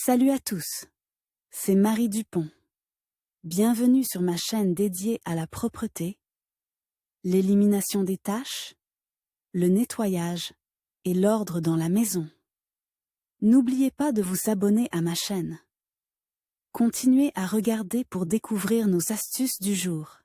Salut à tous, c'est Marie Dupont. Bienvenue sur ma chaîne dédiée à la propreté, l'élimination des taches, le nettoyage et l'ordre dans la maison. N'oubliez pas de vous abonner à ma chaîne. Continuez à regarder pour découvrir nos astuces du jour.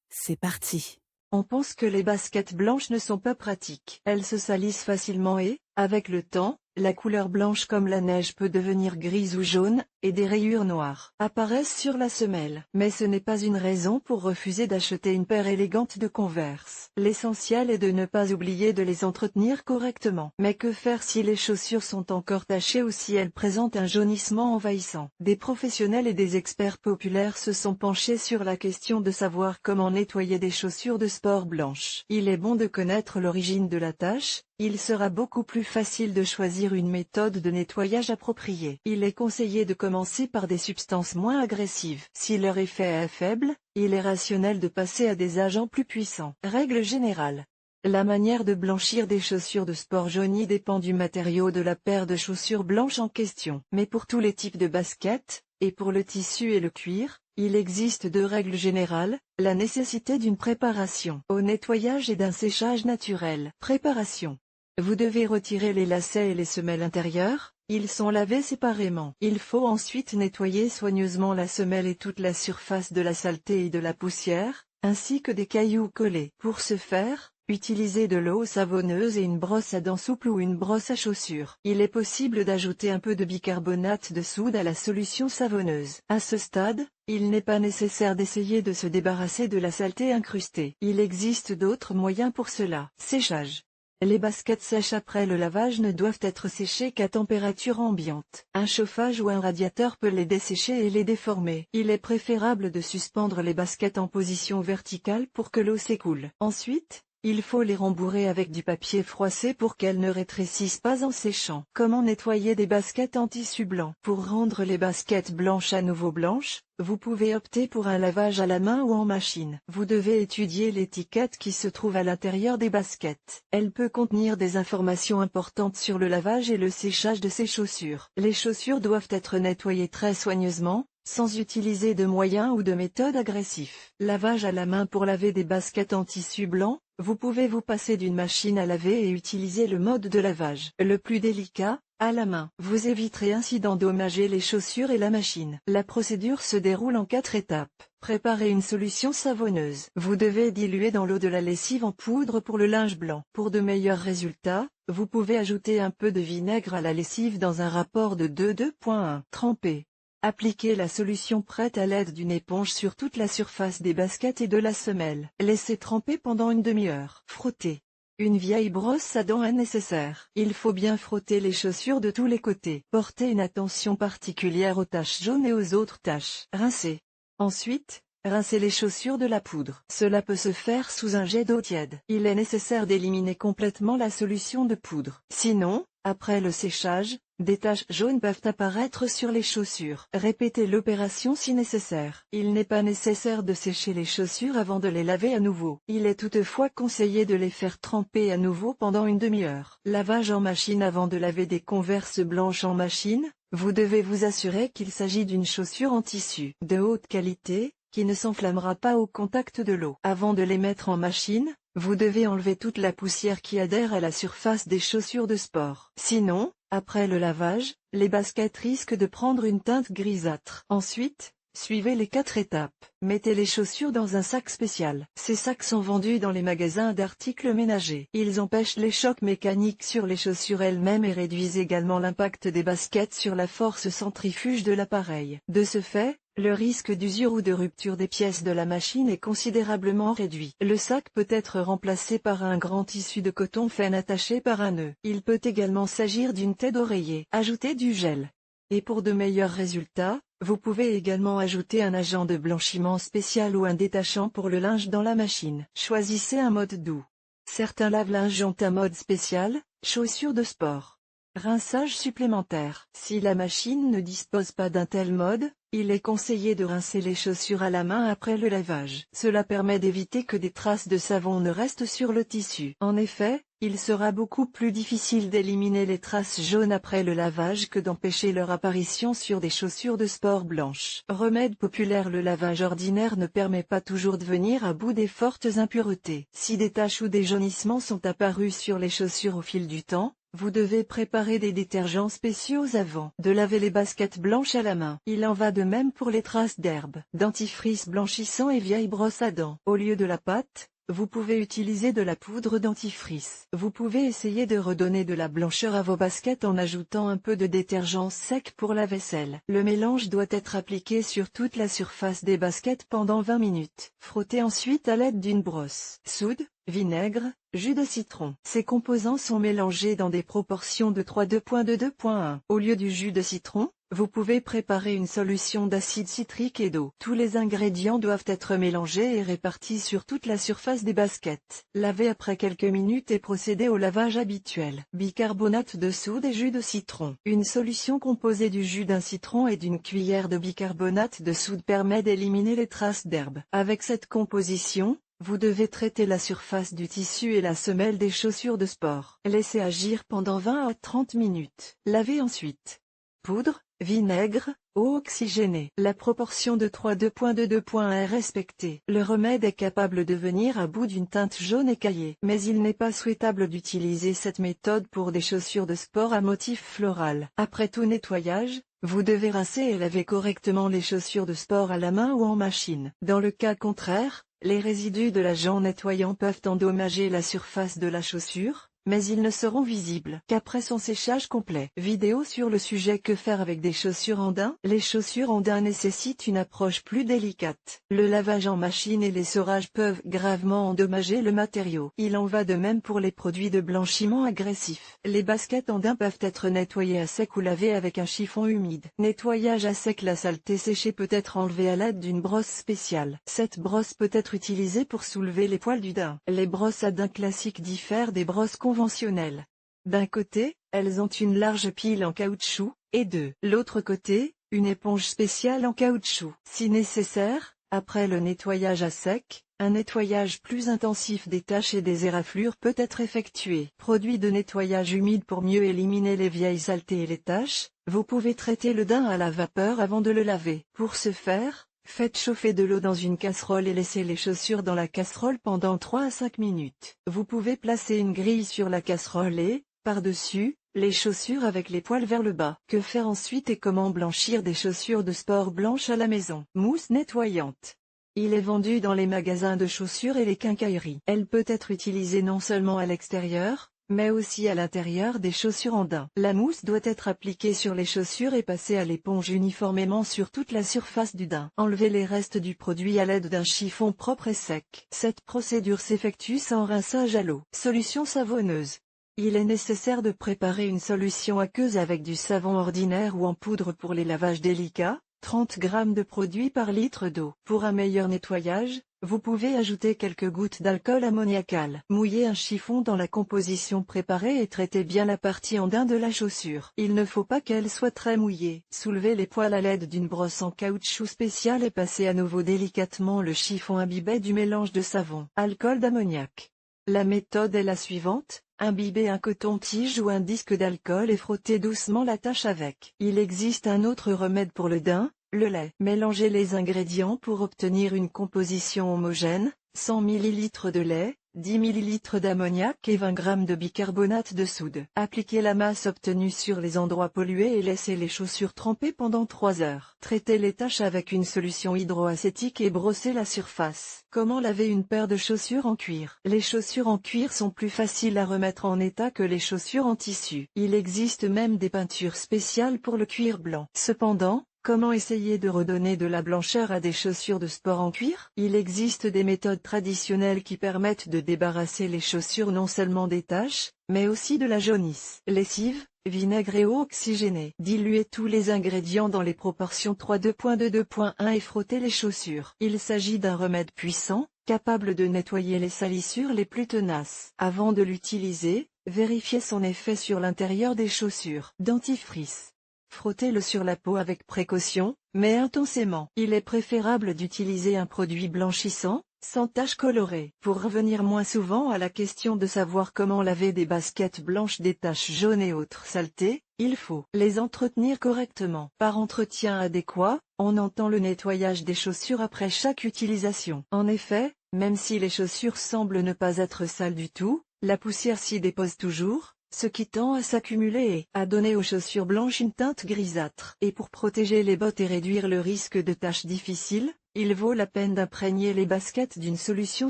C'est parti. On pense que les baskets blanches ne sont pas pratiques. Elles se salissent facilement et, avec le temps, la couleur blanche comme la neige peut devenir grise ou jaune, et des rayures noires apparaissent sur la semelle. Mais ce n'est pas une raison pour refuser d'acheter une paire élégante de Converse. L'essentiel est de ne pas oublier de les entretenir correctement. Mais que faire si les chaussures sont encore tachées ou si elles présentent un jaunissement envahissant? Des professionnels et des experts populaires se sont penchés sur la question de savoir comment nettoyer des chaussures de sport blanches. Il est bon de connaître l'origine de la tache. Il sera beaucoup plus facile de choisir une méthode de nettoyage appropriée. Il est conseillé de commencer par des substances moins agressives. Si leur effet est faible, il est rationnel de passer à des agents plus puissants. Règle générale. La manière de blanchir des chaussures de sport jaunies dépend du matériau de la paire de chaussures blanches en question. Mais pour tous les types de baskets, et pour le tissu et le cuir, il existe deux règles générales, la nécessité d'une préparation au nettoyage et d'un séchage naturel. Préparation. Vous devez retirer les lacets et les semelles intérieures, ils sont lavés séparément. Il faut ensuite nettoyer soigneusement la semelle et toute la surface de la saleté et de la poussière, ainsi que des cailloux collés. Pour ce faire, utilisez de l'eau savonneuse et une brosse à dents souple ou une brosse à chaussures. Il est possible d'ajouter un peu de bicarbonate de soude à la solution savonneuse. À ce stade, il n'est pas nécessaire d'essayer de se débarrasser de la saleté incrustée. Il existe d'autres moyens pour cela. Séchage. Les baskets sèches après le lavage ne doivent être séchées qu'à température ambiante. Un chauffage ou un radiateur peut les dessécher et les déformer. Il est préférable de suspendre les baskets en position verticale pour que l'eau s'écoule. Ensuite, il faut les rembourrer avec du papier froissé pour qu'elles ne rétrécissent pas en séchant. Comment nettoyer des baskets en tissu blanc? Pour rendre les baskets blanches à nouveau blanches, vous pouvez opter pour un lavage à la main ou en machine. Vous devez étudier l'étiquette qui se trouve à l'intérieur des baskets. Elle peut contenir des informations importantes sur le lavage et le séchage de ces chaussures. Les chaussures doivent être nettoyées très soigneusement, sans utiliser de moyens ou de méthodes agressifs. Lavage à la main. Pour laver des baskets en tissu blanc, vous pouvez vous passer d'une machine à laver et utiliser le mode de lavage le plus délicat, à la main. Vous éviterez ainsi d'endommager les chaussures et la machine. La procédure se déroule en 4 étapes. Préparez une solution savonneuse. Vous devez diluer dans l'eau de la lessive en poudre pour le linge blanc. Pour de meilleurs résultats, vous pouvez ajouter un peu de vinaigre à la lessive dans un rapport de 2:1. Trempez. Appliquez la solution prête à l'aide d'une éponge sur toute la surface des baskets et de la semelle. Laissez tremper pendant une demi-heure. Frottez. Une vieille brosse à dents est nécessaire. Il faut bien frotter les chaussures de tous les côtés. Portez une attention particulière aux taches jaunes et aux autres taches. Rincez. Ensuite, rincez les chaussures de la poudre. Cela peut se faire sous un jet d'eau tiède. Il est nécessaire d'éliminer complètement la solution de poudre. Sinon, après le séchage, des taches jaunes peuvent apparaître sur les chaussures. Répétez l'opération si nécessaire. Il n'est pas nécessaire de sécher les chaussures avant de les laver à nouveau. Il est toutefois conseillé de les faire tremper à nouveau pendant une demi-heure. Lavage en machine. Avant de laver des Converse blanches en machine, vous devez vous assurer qu'il s'agit d'une chaussure en tissu de haute qualité, qui ne s'enflammera pas au contact de l'eau. Avant de les mettre en machine, vous devez enlever toute la poussière qui adhère à la surface des chaussures de sport. Sinon, après le lavage, les baskets risquent de prendre une teinte grisâtre. Ensuite, suivez les 4 étapes. Mettez les chaussures dans un sac spécial. Ces sacs sont vendus dans les magasins d'articles ménagers. Ils empêchent les chocs mécaniques sur les chaussures elles-mêmes et réduisent également l'impact des baskets sur la force centrifuge de l'appareil. De ce fait, le risque d'usure ou de rupture des pièces de la machine est considérablement réduit. Le sac peut être remplacé par un grand tissu de coton fin attaché par un nœud. Il peut également s'agir d'une tête d'oreiller. Ajoutez du gel. Et pour de meilleurs résultats, vous pouvez également ajouter un agent de blanchiment spécial ou un détachant pour le linge dans la machine. Choisissez un mode doux. Certains lave-linges ont un mode spécial, chaussures de sport. Rinçage supplémentaire. Si la machine ne dispose pas d'un tel mode, il est conseillé de rincer les chaussures à la main après le lavage. Cela permet d'éviter que des traces de savon ne restent sur le tissu. En effet, il sera beaucoup plus difficile d'éliminer les traces jaunes après le lavage que d'empêcher leur apparition sur des chaussures de sport blanches. Remède populaire: le lavage ordinaire ne permet pas toujours de venir à bout des fortes impuretés. Si des taches ou des jaunissements sont apparus sur les chaussures au fil du temps, vous devez préparer des détergents spéciaux avant de laver les baskets blanches à la main. Il en va de même pour les traces d'herbe, dentifrice blanchissant et vieille brosse à dents. Au lieu de la pâte, vous pouvez utiliser de la poudre dentifrice. Vous pouvez essayer de redonner de la blancheur à vos baskets en ajoutant un peu de détergent sec pour la vaisselle. Le mélange doit être appliqué sur toute la surface des baskets pendant 20 minutes. Frottez ensuite à l'aide d'une brosse. Soude, vinaigre, jus de citron. Ces composants sont mélangés dans des proportions de 3:2:2:1. Au lieu du jus de citron, vous pouvez préparer une solution d'acide citrique et d'eau. Tous les ingrédients doivent être mélangés et répartis sur toute la surface des baskets. Lavez après quelques minutes et procédez au lavage habituel. Bicarbonate de soude et jus de citron. Une solution composée du jus d'un citron et d'une cuillère de bicarbonate de soude permet d'éliminer les traces d'herbe. Avec cette composition, vous devez traiter la surface du tissu et la semelle des chaussures de sport. Laissez agir pendant 20 à 30 minutes. Lavez ensuite. Poudre, vinaigre, eau oxygénée. La proportion de 3:2:2:1 est respectée. Le remède est capable de venir à bout d'une teinte jaune écaillée. Mais il n'est pas souhaitable d'utiliser cette méthode pour des chaussures de sport à motif floral. Après tout nettoyage, vous devez rincer et laver correctement les chaussures de sport à la main ou en machine. Dans le cas contraire, les résidus de l'agent nettoyant peuvent endommager la surface de la chaussure, mais ils ne seront visibles qu'après son séchage complet. Vidéo sur le sujet: que faire avec des chaussures en daim? Les chaussures en daim nécessitent une approche plus délicate. Le lavage en machine et l'essorage peuvent gravement endommager le matériau. Il en va de même pour les produits de blanchiment agressif. Les baskets en daim peuvent être nettoyées à sec ou lavées avec un chiffon humide. Nettoyage à sec: la saleté séchée peut être enlevée à l'aide d'une brosse spéciale. Cette brosse peut être utilisée pour soulever les poils du daim. Les brosses à daim classiques diffèrent des brosses conventionnelles. D'un côté, elles ont une large pile en caoutchouc, et de l'autre côté, une éponge spéciale en caoutchouc. Si nécessaire, après le nettoyage à sec, un nettoyage plus intensif des taches et des éraflures peut être effectué. Produit de nettoyage humide: pour mieux éliminer les vieilles saletés et les taches, vous pouvez traiter le daim à la vapeur avant de le laver. Pour ce faire, faites chauffer de l'eau dans une casserole et laissez les chaussures dans la casserole pendant 3 à 5 minutes. Vous pouvez placer une grille sur la casserole et, par-dessus, les chaussures avec les poils vers le bas. Que faire ensuite et comment blanchir des chaussures de sport blanches à la maison? Mousse nettoyante. Il est vendu dans les magasins de chaussures et les quincailleries. Elle peut être utilisée non seulement à l'extérieur, mais aussi à l'intérieur des chaussures en daim. La mousse doit être appliquée sur les chaussures et passée à l'éponge uniformément sur toute la surface du daim. Enlevez les restes du produit à l'aide d'un chiffon propre et sec. Cette procédure s'effectue sans rinçage à l'eau. Solution savonneuse. Il est nécessaire de préparer une solution aqueuse avec du savon ordinaire ou en poudre pour les lavages délicats, 30 g de produit par litre d'eau. Pour un meilleur nettoyage, vous pouvez ajouter quelques gouttes d'alcool ammoniacal. Mouillez un chiffon dans la composition préparée et traitez bien la partie en daim de la chaussure. Il ne faut pas qu'elle soit très mouillée. Soulevez les poils à l'aide d'une brosse en caoutchouc spéciale et passez à nouveau délicatement le chiffon imbibé du mélange de savon, alcool d'ammoniac. La méthode est la suivante: imbibez un coton-tige ou un disque d'alcool et frottez doucement la tache avec. Il existe un autre remède pour le daim: le lait. Mélangez les ingrédients pour obtenir une composition homogène: 100 ml de lait, 10 ml d'ammoniac et 20 g de bicarbonate de soude. Appliquez la masse obtenue sur les endroits pollués et laissez les chaussures tremper pendant 3 heures. Traitez les taches avec une solution hydroacétique et brossez la surface. Comment laver une paire de chaussures en cuir? Les chaussures en cuir sont plus faciles à remettre en état que les chaussures en tissu. Il existe même des peintures spéciales pour le cuir blanc. Cependant, comment essayer de redonner de la blancheur à des chaussures de sport en cuir? Il existe des méthodes traditionnelles qui permettent de débarrasser les chaussures non seulement des taches, mais aussi de la jaunisse. Lessive, vinaigre et eau oxygénée. Diluez tous les ingrédients dans les proportions 3:2:2:1 et frottez les chaussures. Il s'agit d'un remède puissant, capable de nettoyer les salissures les plus tenaces. Avant de l'utiliser, Vérifiez son effet sur l'intérieur des chaussures. Dentifrice. Frottez-le sur la peau avec précaution, mais intensément. Il est préférable d'utiliser un produit blanchissant, sans taches colorées. Pour revenir moins souvent à la question de savoir comment laver des baskets blanches des taches jaunes et autres saletés, il faut les entretenir correctement. Par entretien adéquat, on entend le nettoyage des chaussures après chaque utilisation. En effet, même si les chaussures semblent ne pas être sales du tout, la poussière s'y dépose toujours, ce qui tend à s'accumuler et à donner aux chaussures blanches une teinte grisâtre. Et pour protéger les bottes et réduire le risque de taches difficiles, il vaut la peine d'imprégner les baskets d'une solution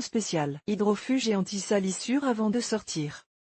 spéciale hydrofuge et anti-salissure avant de sortir.